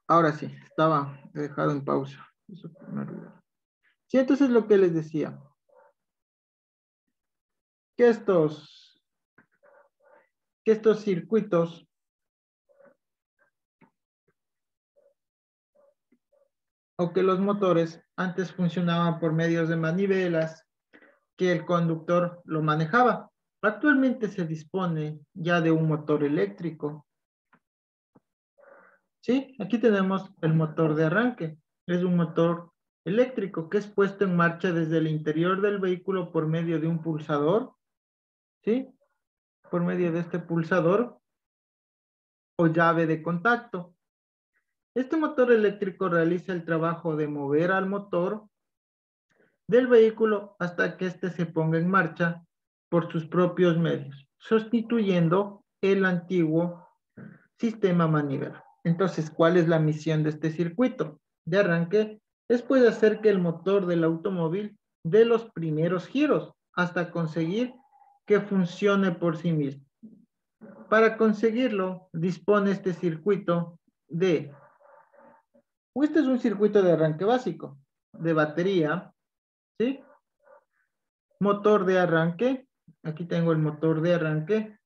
Ahora sí, estaba dejado en pausa. Eso me olvidó. Sí, entonces lo que les decía, que estos circuitos o que los motores antes funcionaban por medios de manivelas, que el conductor lo manejaba. Actualmente se dispone ya de un motor eléctrico. Sí, aquí tenemos el motor de arranque. Es un motor eléctrico que es puesto en marcha desde el interior del vehículo por medio de un pulsador, ¿sí? Por medio de este pulsador o llave de contacto. Este motor eléctrico realiza el trabajo de mover al motor del vehículo hasta que éste se ponga en marcha por sus propios medios, sustituyendo el antiguo sistema manivela. Entonces, ¿cuál es la misión de este circuito de arranque? Es pues hacer que el motor del automóvil dé los primeros giros hasta conseguir que funcione por sí mismo. Para conseguirlo, dispone este circuito de, este es un circuito de arranque básico, de batería, ¿sí? Motor de arranque, aquí tengo el motor de arranque,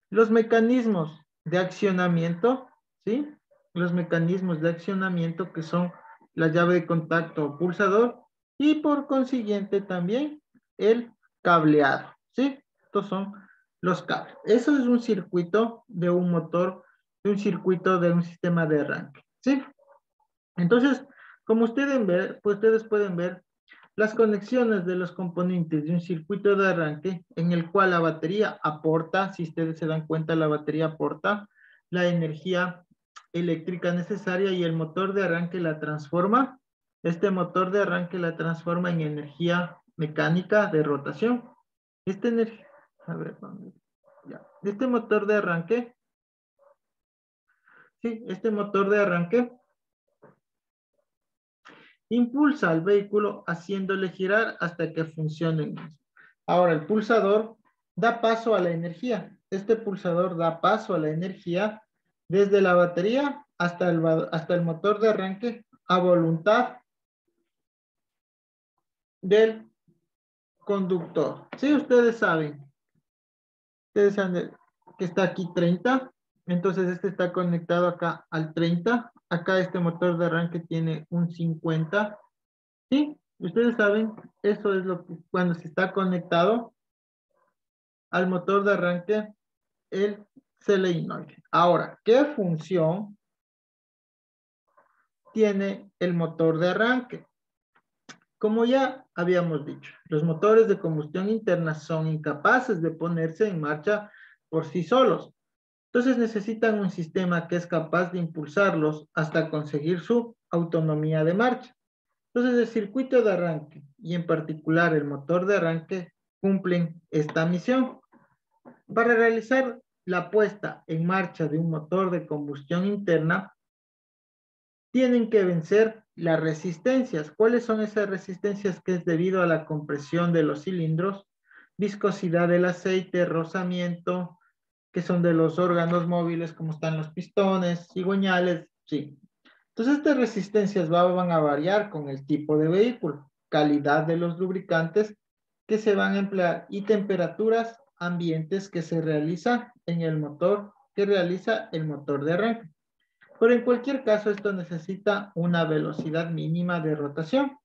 los mecanismos de accionamiento, ¿sí? Los mecanismos de accionamiento que son la llave de contacto o pulsador y por consiguiente también el cableado, ¿sí? Estos son los cables. Eso es un circuito de un motor, de un circuito de un sistema de arranque, ¿sí? Entonces, como ustedes pueden ver las conexiones de los componentes de un circuito de arranque en el cual la batería aporta, si ustedes se dan cuenta, la batería aporta la energía eléctrica necesaria y el motor de arranque la transforma. Este motor de arranque la transforma en energía mecánica de rotación. A ver, ya. Este motor de arranque, sí, este motor de arranque impulsa al vehículo haciéndole girar hasta que funcione. Ahora, el pulsador da paso a la energía. Este pulsador da paso a la energía desde la batería hasta el motor de arranque a voluntad del conductor. Sí, ustedes saben que está aquí 30, entonces este está conectado acá al 30. Acá este motor de arranque tiene un 50. Sí, ustedes saben, eso es lo que cuando se está conectado al motor de arranque, el solenoide. Ahora, ¿qué función tiene el motor de arranque? Como ya habíamos dicho, los motores de combustión interna son incapaces de ponerse en marcha por sí solos. Entonces necesitan un sistema que es capaz de impulsarlos hasta conseguir su autonomía de marcha. Entonces el circuito de arranque y en particular el motor de arranque cumplen esta misión. Para realizar la puesta en marcha de un motor de combustión interna, tienen que vencer las resistencias. ¿Cuáles son esas resistencias? Que es debido a la compresión de los cilindros, viscosidad del aceite, rozamiento, que son de los órganos móviles, como están los pistones, cigüeñales, sí. Entonces, estas resistencias van a variar con el tipo de vehículo, calidad de los lubricantes que se van a emplear y temperaturas ambientes que se realiza en el motor, que realiza el motor de arranque. Pero en cualquier caso, esto necesita una velocidad mínima de rotación.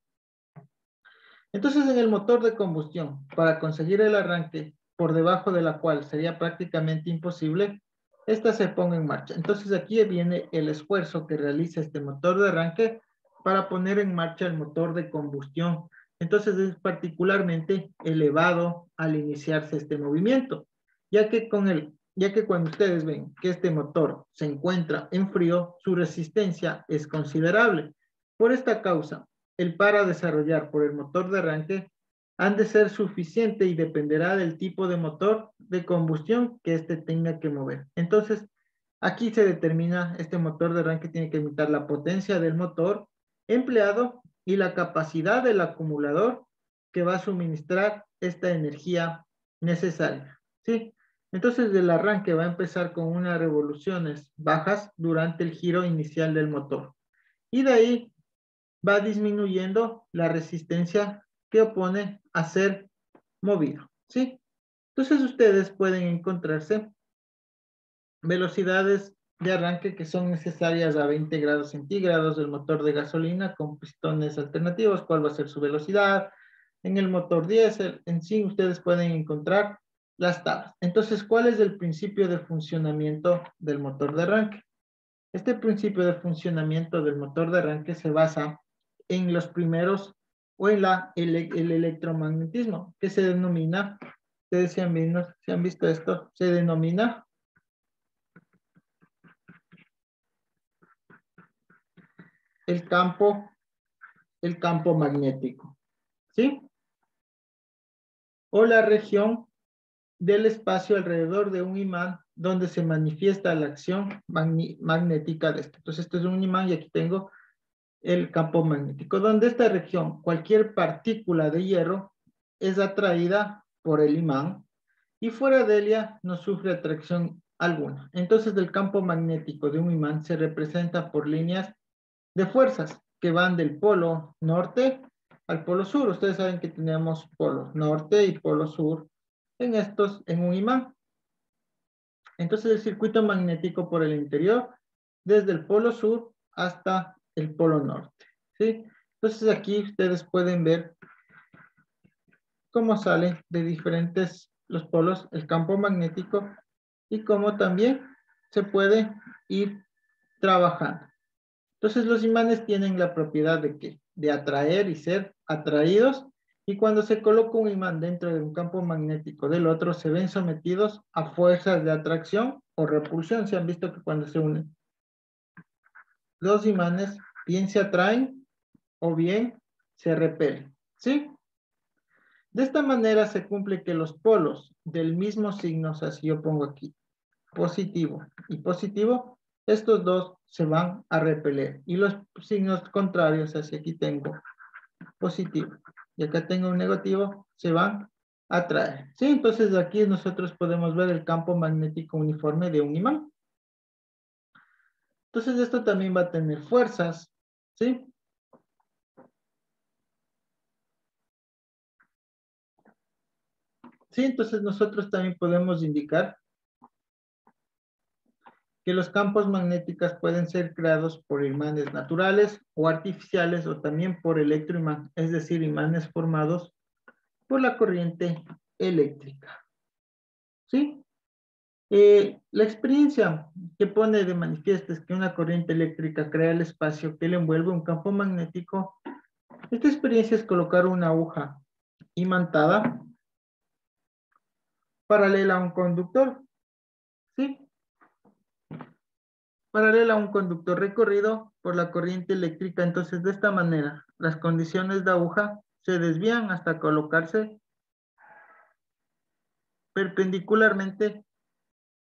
Entonces, en el motor de combustión, para conseguir el arranque por debajo de la cual sería prácticamente imposible, esta se ponga en marcha. Entonces, aquí viene el esfuerzo que realiza este motor de arranque para poner en marcha el motor de combustión. Entonces, es particularmente elevado al iniciarse este movimiento, ya que cuando ustedes ven que este motor se encuentra en frío, su resistencia es considerable. Por esta causa, el para desarrollar por el motor de arranque han de ser suficiente y dependerá del tipo de motor de combustión que éste tenga que mover. Entonces, aquí se determina, este motor de arranque tiene que imitar la potencia del motor empleado y la capacidad del acumulador que va a suministrar esta energía necesaria. ¿Sí? Entonces, el arranque va a empezar con unas revoluciones bajas durante el giro inicial del motor. y de ahí va disminuyendo la resistencia que opone a ser movido, ¿sí? Entonces ustedes pueden encontrarse velocidades de arranque que son necesarias a 20 grados centígrados del motor de gasolina con pistones alternativos, cuál va a ser su velocidad. En el motor diésel, en sí, ustedes pueden encontrar las tablas. Entonces, ¿cuál es el principio de funcionamiento del motor de arranque? Este principio de funcionamiento del motor de arranque se basa en los primeros o en el electromagnetismo, que se denomina, ustedes si han visto esto, se denomina el campo magnético, ¿sí? O la región del espacio alrededor de un imán donde se manifiesta la acción magnética de este. Entonces, este es un imán y aquí tengo el campo magnético, donde esta región, cualquier partícula de hierro es atraída por el imán y fuera de ella no sufre atracción alguna. Entonces, el campo magnético de un imán se representa por líneas de fuerzas que van del polo norte al polo sur. Ustedes saben que tenemos polo norte y polo sur en un imán. Entonces el circuito magnético por el interior, desde el polo sur hasta el polo norte, ¿sí? Entonces aquí ustedes pueden ver cómo sale de diferentes los polos el campo magnético y cómo también se puede ir trabajando. Entonces los imanes tienen la propiedad de ¿qué? De atraer y ser atraídos, y cuando se coloca un imán dentro de un campo magnético del otro, se ven sometidos a fuerzas de atracción o repulsión. Se han visto que cuando se unen los imanes, bien se atraen o bien se repelen, ¿sí? De esta manera se cumple que los polos del mismo signo, o sea, si yo pongo aquí positivo y positivo, estos dos se van a repeler. Y los signos contrarios, así aquí tengo positivo y acá tengo un negativo, se van a atraer. ¿Sí? Entonces aquí nosotros podemos ver el campo magnético uniforme de un imán. Entonces esto también va a tener fuerzas, ¿sí? Sí, entonces nosotros también podemos indicar que los campos magnéticos pueden ser creados por imanes naturales o artificiales o también por electroimán, es decir, imanes formados por la corriente eléctrica. ¿Sí? La experiencia que pone de manifiesto es que una corriente eléctrica crea el espacio que le envuelve un campo magnético. Esta experiencia es colocar una aguja imantada paralela a un conductor, ¿sí? Paralela a un conductor recorrido por la corriente eléctrica. Entonces, de esta manera, las condiciones de aguja se desvían hasta colocarse perpendicularmente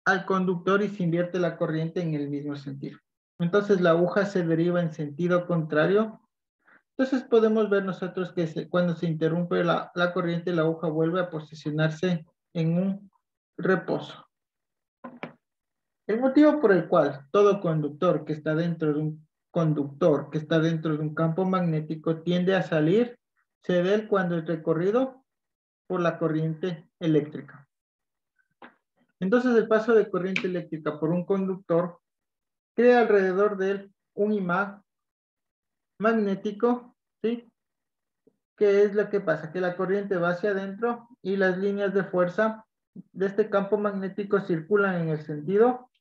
al conductor y se invierte la corriente en el mismo sentido. Entonces, la aguja se deriva en sentido contrario. Entonces, podemos ver nosotros que cuando se interrumpe la corriente, la aguja vuelve a posicionarse en un reposo. El motivo por el cual todo conductor que está dentro de un conductor que está dentro de un campo magnético tiende a salir se ve cuando es recorrido por la corriente eléctrica. Entonces el paso de corriente eléctrica por un conductor crea alrededor de él un imán magnético, ¿sí? ¿Qué es lo que pasa? Que la corriente va hacia adentro y las líneas de fuerza de este campo magnético circulan en el sentido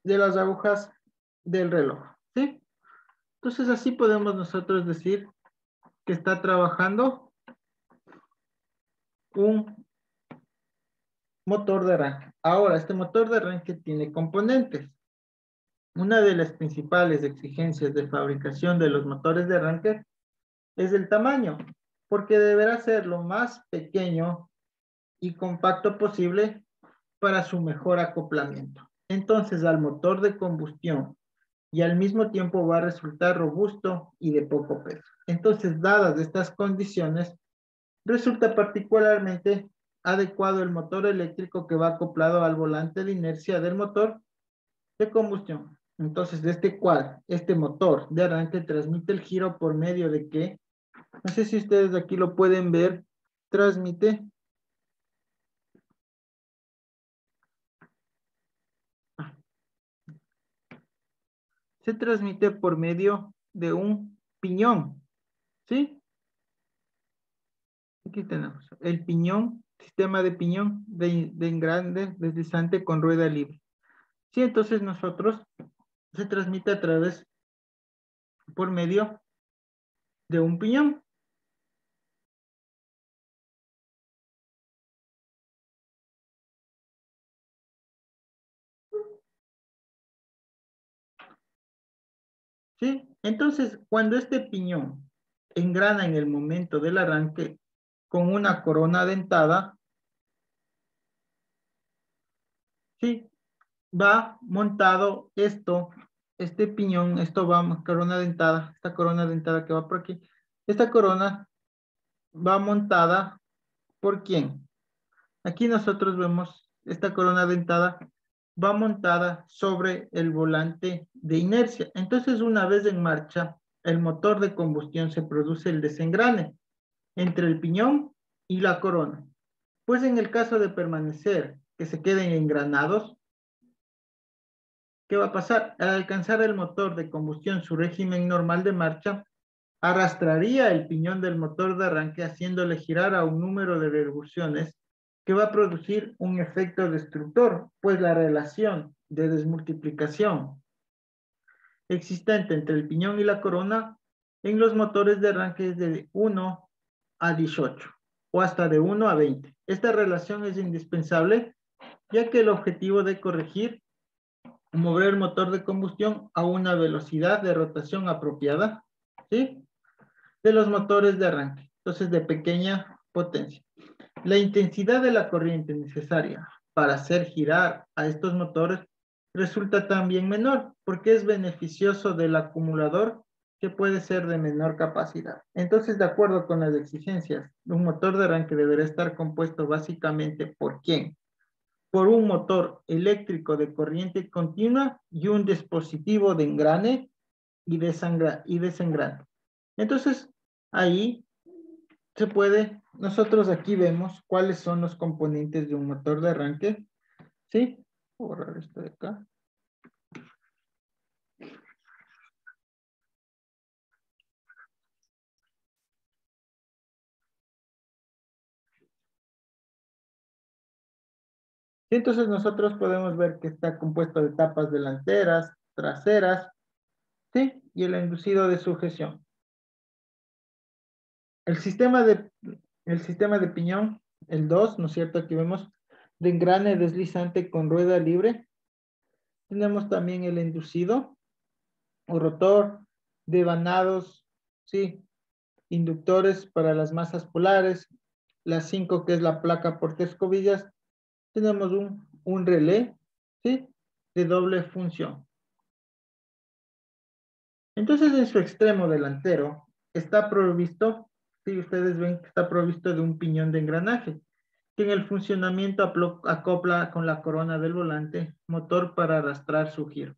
de las agujas del reloj, ¿sí? Entonces así podemos nosotros decir que está trabajando un motor de arranque. Ahora, este motor de arranque tiene componentes. Una de las principales exigencias de fabricación de los motores de arranque es el tamaño, porque deberá ser lo más pequeño y compacto posible para su mejor acoplamiento. Entonces, al motor de combustión y al mismo tiempo va a resultar robusto y de poco peso. Entonces, dadas estas condiciones, resulta particularmente adecuado el motor eléctrico que va acoplado al volante de inercia del motor de combustión. Entonces, este motor de arranque transmite el giro por medio de que, no sé si ustedes aquí lo pueden ver, transmite, se transmite por medio de un piñón, ¿sí? Aquí tenemos el piñón, sistema de piñón de engrane deslizante con rueda libre. Sí, entonces nosotros se transmite a través, por medio de un piñón. ¿Sí? Entonces, cuando este piñón engrana en el momento del arranque con una corona dentada, ¿sí? Va montado este piñón, esto va corona dentada, esta corona dentada que va por aquí, esta corona va montada ¿por quién? Aquí nosotros vemos esta corona dentada va montada sobre el volante de inercia. Entonces, una vez en marcha, el motor de combustión se produce el desengrane entre el piñón y la corona. Pues en el caso de permanecer, que se queden engranados, ¿qué va a pasar? Al alcanzar el motor de combustión su régimen normal de marcha, arrastraría el piñón del motor de arranque haciéndole girar a un número de revoluciones que va a producir un efecto destructor, pues la relación de desmultiplicación existente entre el piñón y la corona en los motores de arranque es de 1 a 18 o hasta de 1 a 20. Esta relación es indispensable ya que el objetivo de corregir mover el motor de combustión a una velocidad de rotación apropiada, ¿sí? De los motores de arranque, entonces de pequeña potencia. La intensidad de la corriente necesaria para hacer girar a estos motores resulta también menor, porque es beneficioso del acumulador que puede ser de menor capacidad. Entonces, de acuerdo con las exigencias, un motor de arranque deberá estar compuesto básicamente por ¿quién? Por un motor eléctrico de corriente continua y un dispositivo de engrane y desengrane. Entonces, ahí se puede, nosotros aquí vemos cuáles son los componentes de un motor de arranque, ¿sí? Voy a borrar esto de acá. Y entonces nosotros podemos ver que está compuesto de tapas delanteras, traseras, ¿sí? Y el inducido de sujeción. El sistema de, el sistema de piñón, el 2, ¿no es cierto? Aquí vemos de engrane deslizante con rueda libre. Tenemos también el inducido o rotor de vanados, ¿sí? Inductores para las masas polares. La 5, que es la placa portaescobillas. Tenemos un relé, ¿sí? De doble función. Entonces, en su extremo delantero está provisto, si ustedes ven que está provisto de un piñón de engranaje, que en el funcionamiento acopla con la corona del volante motor para arrastrar su giro.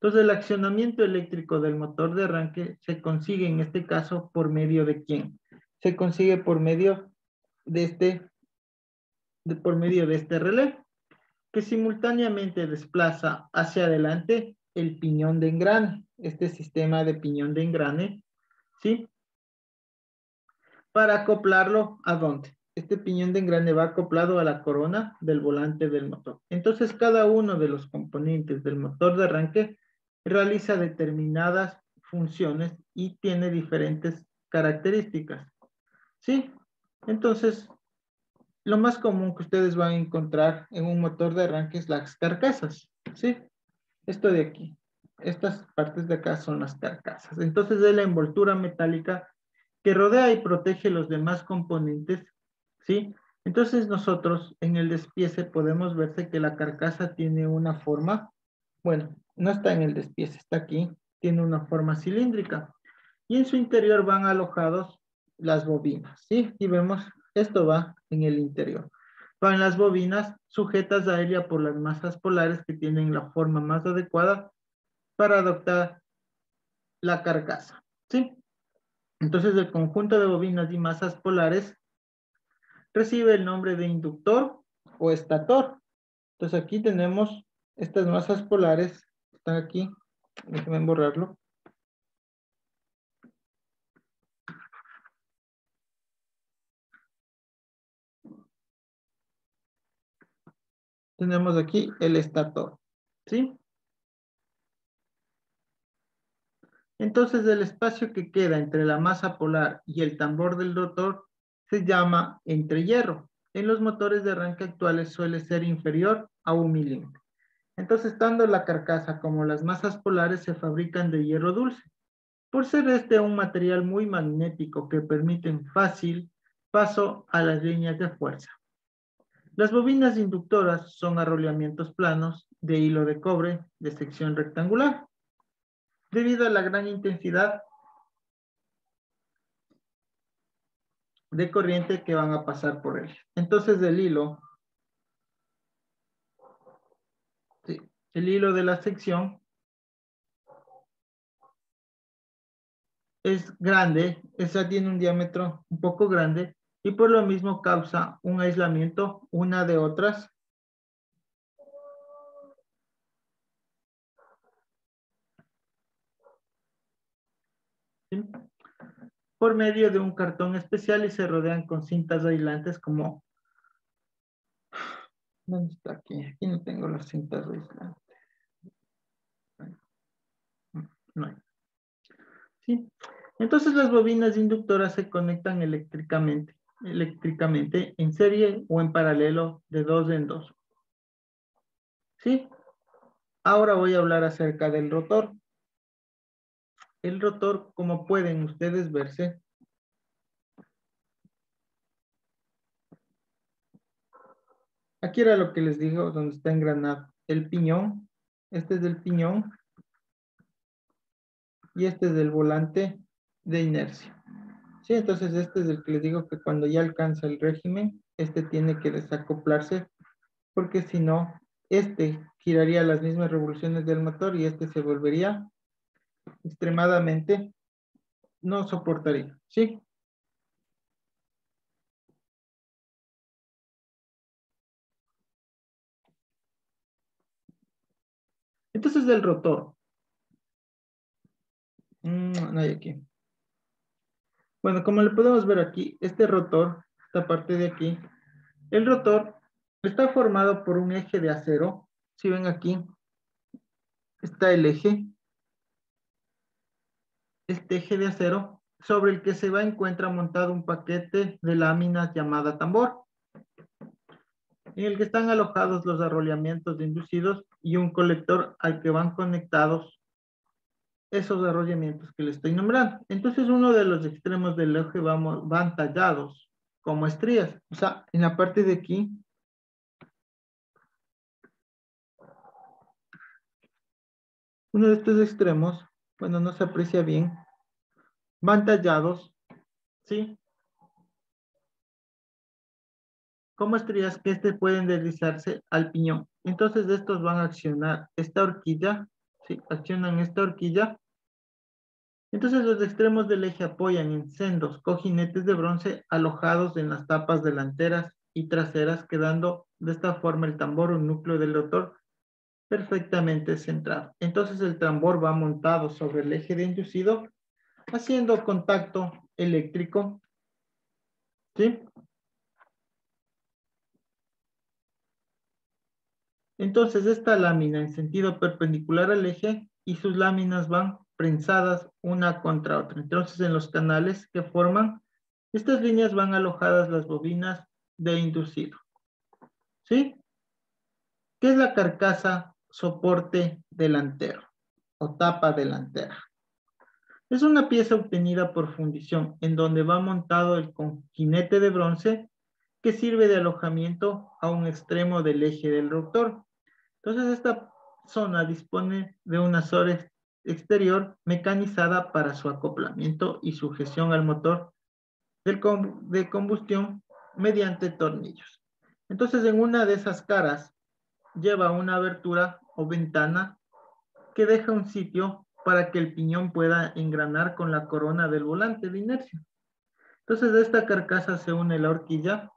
Entonces, el accionamiento eléctrico del motor de arranque se consigue en este caso por medio de ¿quién? Se consigue por medio de este relé, que simultáneamente desplaza hacia adelante el piñón de engrane, este sistema de piñón de engrane, ¿sí? Para acoplarlo, ¿a dónde? Este piñón de engrane va acoplado a la corona del volante del motor. Entonces, cada uno de los componentes del motor de arranque realiza determinadas funciones y tiene diferentes características, ¿sí? Entonces, lo más común que ustedes van a encontrar en un motor de arranque es las carcasas, ¿sí? Esto de aquí. Estas partes de acá son las carcasas. Entonces, es la envoltura metálica que rodea y protege los demás componentes, ¿sí? Entonces, nosotros en el despiece podemos verse que la carcasa tiene una forma, bueno, no está en el despiece, está aquí, tiene una forma cilíndrica. Y en su interior van alojados las bobinas, ¿sí? Y vemos, esto va en el interior. Van las bobinas sujetas a ella por las masas polares que tienen la forma más adecuada para adoptar la carcasa, ¿sí? Entonces el conjunto de bobinas y masas polares recibe el nombre de inductor o estator. Entonces aquí tenemos estas masas polares, están aquí, déjenme borrarlo. Tenemos aquí el estator, ¿sí? Entonces el espacio que queda entre la masa polar y el tambor del rotor se llama entrehierro. En los motores de arranque actuales suele ser inferior a 1 milímetro. Entonces, tanto la carcasa como las masas polares se fabrican de hierro dulce, por ser este un material muy magnético que permite fácil paso a las líneas de fuerza. Las bobinas inductoras son arrollamientos planos de hilo de cobre de sección rectangular. Debido a la gran intensidad de corriente que van a pasar por él. Entonces el hilo, sí, el hilo de la sección es grande, esa tiene un diámetro un poco grande y por lo mismo causa un aislamiento una de otras. ¿Sí? Por medio de un cartón especial y se rodean con cintas aislantes como... ¿Dónde está aquí? Aquí no tengo las cintas aislantes. No hay. ¿Sí? Entonces las bobinas inductoras se conectan eléctricamente en serie o en paralelo de 2 en 2. ¿Sí? Ahora voy a hablar acerca del rotor. El rotor, como pueden ustedes verse, aquí era lo que les digo, donde está engranado el piñón. Este es el piñón y este es el volante de inercia. Sí, entonces este es el que les digo que cuando ya alcanza el régimen, este tiene que desacoplarse, porque si no, este giraría las mismas revoluciones del motor y este se volvería extremadamente, no soportaría, ¿sí? Entonces el rotor, no hay aquí. Bueno, como le podemos ver aquí, este rotor, esta parte de aquí, el rotor está formado por un eje de acero. Si ven aquí, está el eje, este eje de acero, sobre el que se va a encuentra montado un paquete de láminas llamada tambor, en el que están alojados los arrollamientos inducidos y un colector al que van conectados esos arrollamientos que le estoy nombrando. Entonces, uno de los extremos del eje van tallados como estrías. O sea, en la parte de aquí, uno de estos extremos, bueno, no se aprecia bien, van tallados, ¿sí? Como estrías que pueden deslizarse al piñón. Entonces, estos van a accionar esta horquilla, ¿sí? Accionan esta horquilla. Entonces, los extremos del eje apoyan en sendos cojinetes de bronce alojados en las tapas delanteras y traseras, quedando de esta forma el tambor o núcleo del rotor perfectamente centrado. Entonces, el tambor va montado sobre el eje de inducido, haciendo contacto eléctrico, ¿sí? Entonces, esta lámina en sentido perpendicular al eje y sus láminas van prensadas una contra otra. Entonces, en los canales que forman, estas líneas van alojadas las bobinas de inducido. ¿Sí? ¿Qué es la carcasa soporte delantero o tapa delantera? Es una pieza obtenida por fundición en donde va montado el jinete de bronce que sirve de alojamiento a un extremo del eje del rotor. Entonces esta zona dispone de una zona exterior mecanizada para su acoplamiento y sujeción al motor de combustión mediante tornillos. Entonces en una de esas caras lleva una abertura o ventana que deja un sitio para que el piñón pueda engranar con la corona del volante de inercia. Entonces de esta carcasa se une la horquilla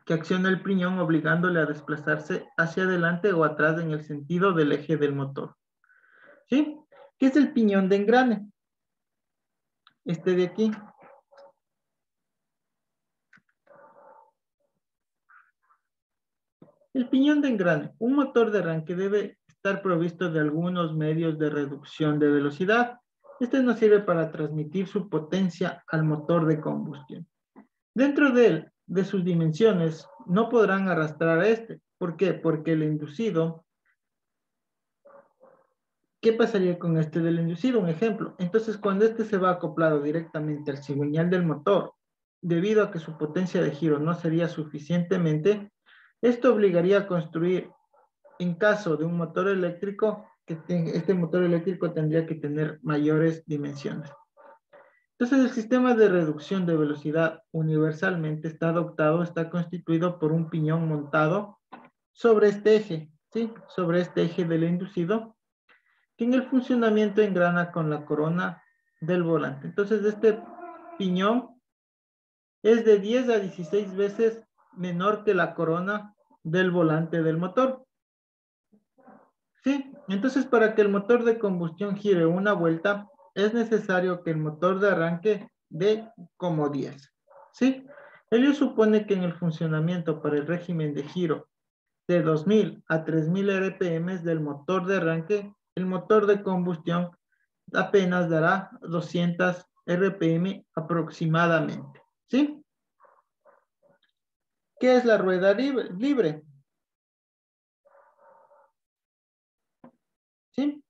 que acciona el piñón obligándole a desplazarse hacia adelante o atrás en el sentido del eje del motor. ¿Sí? ¿Qué es el piñón de engrane? Este de aquí. El piñón de engrane. Un motor de arranque debe estar provisto de algunos medios de reducción de velocidad. Este nos sirve para transmitir su potencia al motor de combustión. Dentro de él, de sus dimensiones, no podrán arrastrar a este. ¿Por qué? Porque el inducido. ¿Qué pasaría con este del inducido? Un ejemplo. Entonces, cuando este se va acoplado directamente al cigüeñal del motor, debido a que su potencia de giro no sería suficientemente, esto obligaría a construir, en caso de un motor eléctrico, este motor eléctrico tendría que tener mayores dimensiones. Entonces, el sistema de reducción de velocidad universalmente está adoptado, está constituido por un piñón montado sobre este eje, ¿sí? Sobre este eje del inducido, que en el funcionamiento engrana con la corona del volante. Entonces, este piñón es de 10 a 16 veces menor que la corona del volante del motor. ¿Sí? Entonces, para que el motor de combustión gire una vuelta, es necesario que el motor de arranque dé como 10. ¿Sí? Ello supone que en el funcionamiento para el régimen de giro de 2000 a 3000 RPM del motor de arranque, el motor de combustión apenas dará 200 RPM aproximadamente. ¿Sí? ¿Qué es la rueda libre? ¿Sí?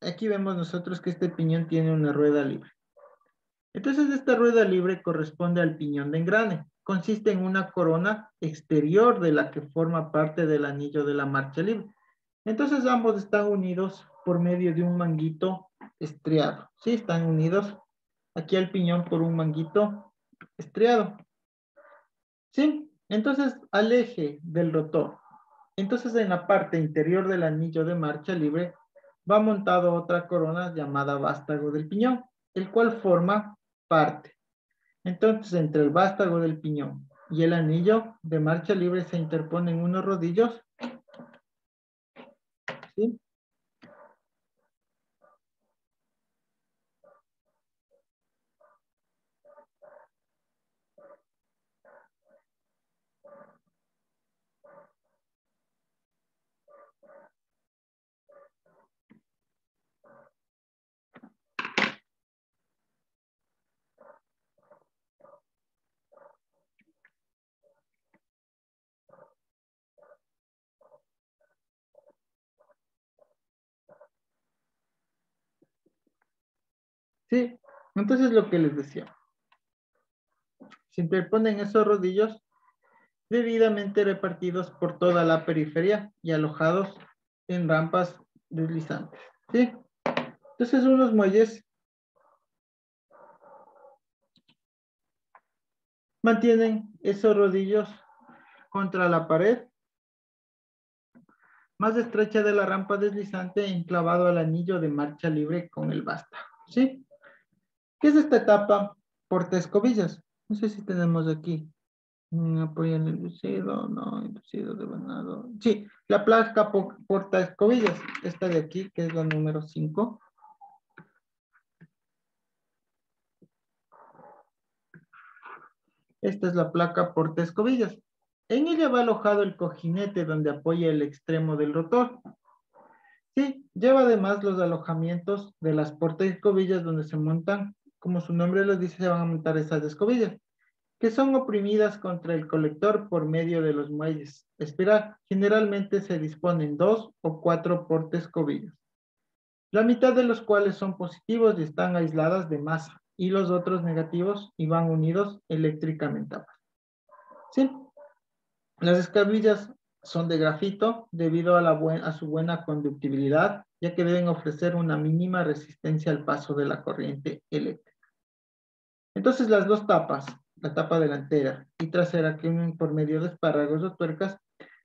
Aquí vemos nosotros que este piñón tiene una rueda libre. Entonces, esta rueda libre corresponde al piñón de engrane. Consiste en una corona exterior de la que forma parte del anillo de la marcha libre. Entonces, ambos están unidos por medio de un manguito estriado. ¿Sí? Están unidos aquí al piñón por un manguito estriado. ¿Sí? Entonces, al eje del rotor. Entonces, en la parte interior del anillo de marcha libre va montado otra corona llamada vástago del piñón, el cual forma parte. Entonces, entre el vástago del piñón y el anillo de marcha libre se interponen unos rodillos, ¿sí? ¿Sí? Entonces, lo que les decía, se interponen esos rodillos debidamente repartidos por toda la periferia y alojados en rampas deslizantes, ¿sí? Entonces, unos muelles mantienen esos rodillos contra la pared más estrecha de la rampa deslizante enclavado al anillo de marcha libre con el vástago, ¿sí? ¿Qué es esta etapa? Portaescobillas. No sé si tenemos aquí. Apoyo el inducido, no, inducido de venado. Sí, la placa portaescobillas. Esta de aquí, que es la número 5. Esta es la placa portaescobillas. En ella va alojado el cojinete donde apoya el extremo del rotor. Sí, lleva además los alojamientos de las portaescobillas donde se montan, como su nombre lo dice, se van a montar esas escobillas, que son oprimidas contra el colector por medio de los muelles. Espiral, generalmente se disponen 2 o 4 portaescobillas, la mitad de los cuales son positivos y están aisladas de masa, y los otros negativos y van unidos eléctricamente. ¿Sí? Las escabillas son de grafito debido a su buena conductibilidad, ya que deben ofrecer una mínima resistencia al paso de la corriente eléctrica. Entonces, las dos tapas, la tapa delantera y trasera, que unen por medio de espárragos o tuercas,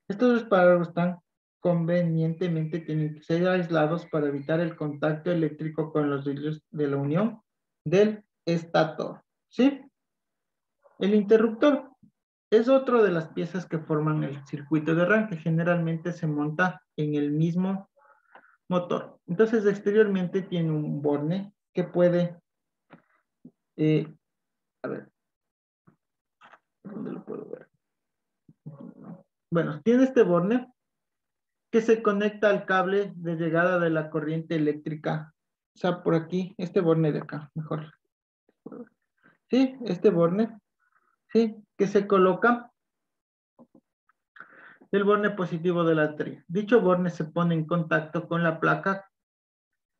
estos espárragos están convenientemente tienen que ser aislados para evitar el contacto eléctrico con los hilos de la unión del estator. ¿Sí? El interruptor es otro de las piezas que forman el circuito de arranque. Generalmente se monta en el mismo motor. Entonces, exteriormente tiene un borne que puede, a ver, ¿dónde lo puedo ver? Bueno, tiene este borne que se conecta al cable de llegada de la corriente eléctrica. O sea, por aquí, este borne de acá, mejor. Sí, este borne, sí, que se coloca el borne positivo de la batería. Dicho borne se pone en contacto con la placa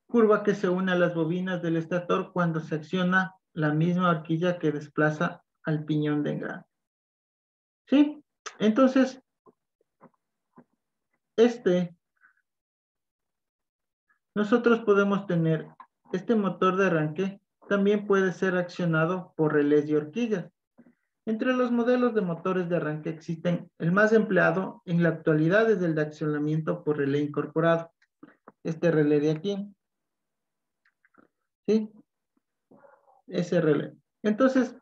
curva que se une a las bobinas del estator cuando se acciona la misma horquilla que desplaza al piñón de engrane. ¿Sí? Entonces, nosotros podemos tener este motor de arranque, también puede ser accionado por relés y horquillas. Entre los modelos de motores de arranque existen, el más empleado en la actualidad es el de accionamiento por relé incorporado. Este relé de aquí, ¿sí? Ese relé. Entonces,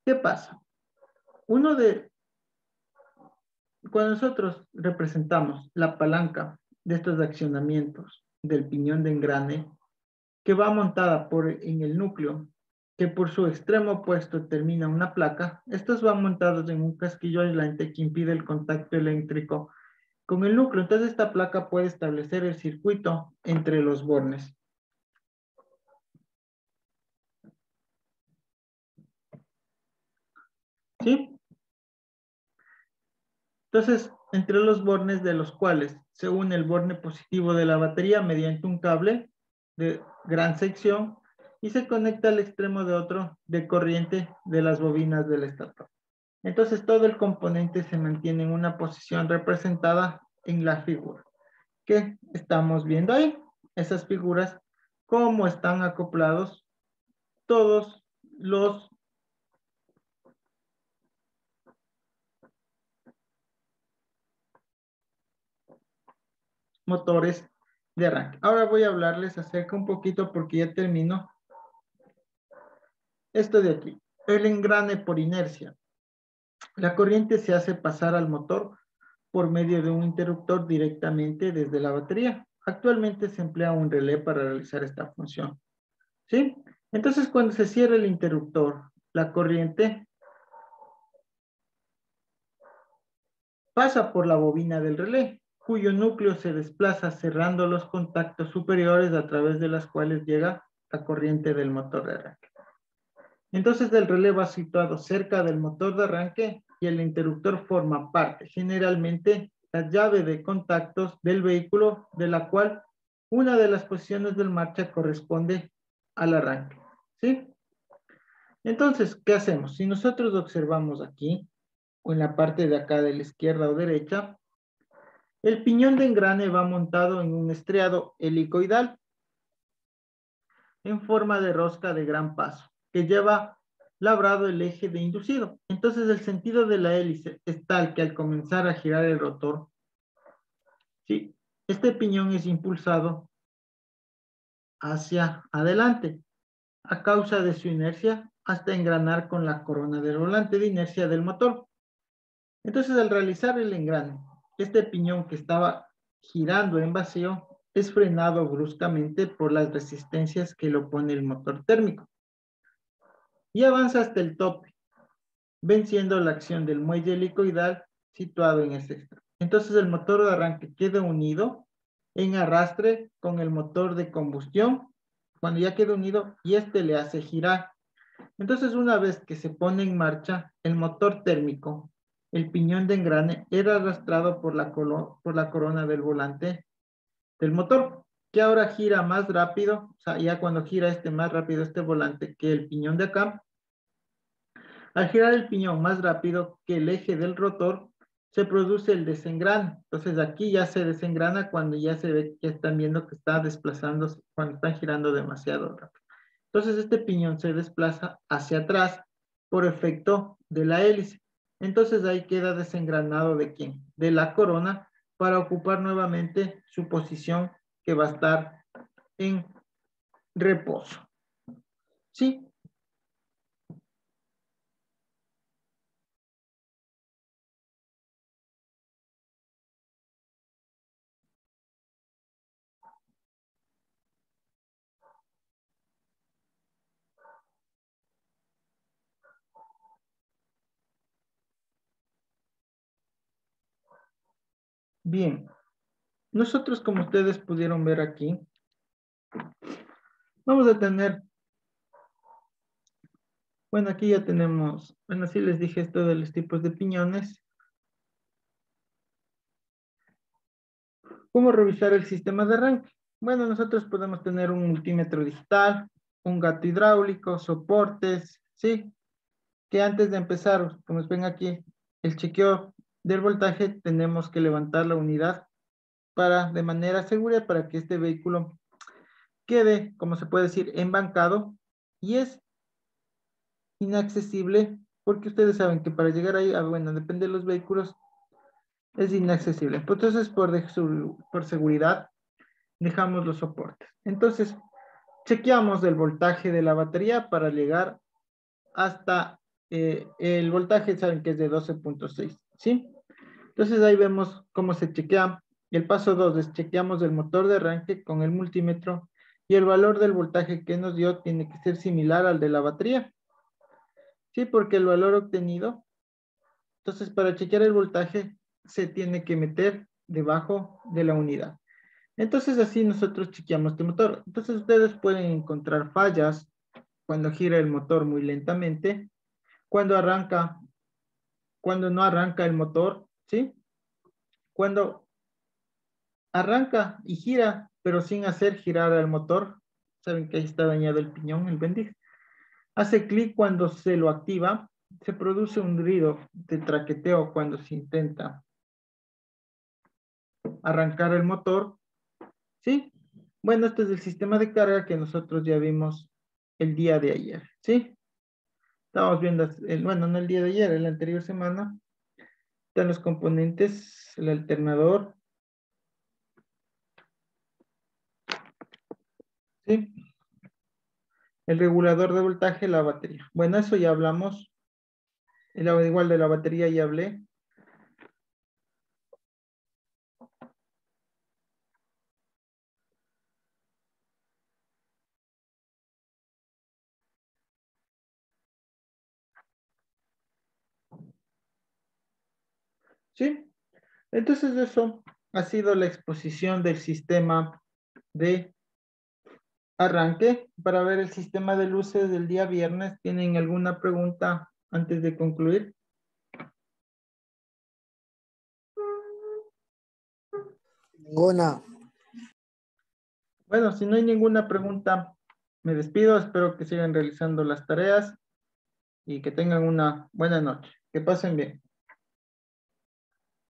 ¿qué pasa? Cuando nosotros representamos la palanca de estos accionamientos del piñón de engrane, que va montada en el núcleo, que por su extremo opuesto termina una placa, estos van montados en un casquillo aislante que impide el contacto eléctrico con el núcleo. Entonces esta placa puede establecer el circuito entre los bornes. ¿Sí? Entonces, entre los bornes de los cuales se une el borne positivo de la batería mediante un cable de gran sección y se conecta al extremo de otro de corriente de las bobinas del estator. Entonces, todo el componente se mantiene en una posición representada en la figura que estamos viendo ahí. Esas figuras, cómo están acoplados todos los motores de arranque. Ahora voy a hablarles acerca un poquito, porque ya termino, esto de aquí, el engrane por inercia. La corriente se hace pasar al motor por medio de un interruptor directamente desde la batería. Actualmente se emplea un relé para realizar esta función. ¿Sí? Entonces, cuando se cierra el interruptor, la corriente pasa por la bobina del relé, cuyo núcleo se desplaza cerrando los contactos superiores a través de las cuales llega la corriente del motor de arranque. Entonces, el relé va situado cerca del motor de arranque y el interruptor forma parte, generalmente, la llave de contactos del vehículo, de la cual una de las posiciones del marcha corresponde al arranque. ¿Sí? Entonces, ¿qué hacemos? Si nosotros observamos aquí, o en la parte de acá de la izquierda o derecha, el piñón de engrane va montado en un estriado helicoidal en forma de rosca de gran paso, que lleva labrado el eje de inducido. Entonces, el sentido de la hélice es tal que al comenzar a girar el rotor, ¿sí?, este piñón es impulsado hacia adelante a causa de su inercia hasta engranar con la corona del volante de inercia del motor. Entonces, al realizar el engrane, este piñón que estaba girando en vacío es frenado bruscamente por las resistencias que le opone el motor térmico y avanza hasta el tope, venciendo la acción del muelle helicoidal situado en este extremo. Entonces, el motor de arranque queda unido en arrastre con el motor de combustión cuando ya queda unido, y este le hace girar. Entonces, una vez que se pone en marcha el motor térmico, el piñón de engrane era arrastrado por la corona del volante del motor, que ahora gira más rápido. O sea, ya cuando gira más rápido este volante que el piñón de acá, al girar el piñón más rápido que el eje del rotor, se produce el desengrane. Entonces aquí ya se desengrana cuando ya se ve, que están viendo que está desplazándose, cuando están girando demasiado rápido. Entonces este piñón se desplaza hacia atrás por efecto de la hélice. Entonces ahí queda desengranado ¿de quién? De la corona, para ocupar nuevamente su posición que va a estar en reposo. ¿Sí? Bien. Nosotros, como ustedes pudieron ver aquí, vamos a tener, bueno, aquí ya tenemos, bueno, sí les dije esto de los tipos de piñones. ¿Cómo revisar el sistema de arranque? Bueno, nosotros podemos tener un multímetro digital, un gato hidráulico, soportes, ¿sí? Que antes de empezar, como ven aquí, el chequeo del voltaje, tenemos que levantar la unidad para, de manera segura para que este vehículo quede, como se puede decir, embancado y es inaccesible porque ustedes saben que para llegar ahí, bueno, depende de los vehículos, es inaccesible. Pues entonces, por seguridad, dejamos los soportes. Entonces, chequeamos el voltaje de la batería para llegar hasta el voltaje, saben que es de 12.6, ¿sí? Entonces ahí vemos cómo se chequea. El paso 2 es chequeamos el motor de arranque con el multímetro y el valor del voltaje que nos dio tiene que ser similar al de la batería, ¿sí? Porque el valor obtenido, entonces para chequear el voltaje se tiene que meter debajo de la unidad. Entonces así nosotros chequeamos este motor. Entonces ustedes pueden encontrar fallas cuando gira el motor muy lentamente, cuando arranca, cuando no arranca el motor, ¿sí? Cuando arranca y gira, pero sin hacer girar el motor. Saben que ahí está dañado el piñón, el bendiz. Hace clic cuando se lo activa. Se produce un ruido de traqueteo cuando se intenta arrancar el motor. ¿Sí? Bueno, este es el sistema de carga que nosotros ya vimos el día de ayer. ¿Sí? Estamos viendo, bueno, no el día de ayer, la anterior semana. Están los componentes, el alternador. ¿Sí? El regulador de voltaje, la batería. Bueno, eso ya hablamos. Igual de la batería ya hablé. ¿Sí? Entonces eso ha sido la exposición del sistema de arranque. Para ver el sistema de luces del día viernes, ¿tienen alguna pregunta antes de concluir? Ninguna. Bueno, si no hay ninguna pregunta, me despido. Espero que sigan realizando las tareas y que tengan una buena noche. Que pasen bien.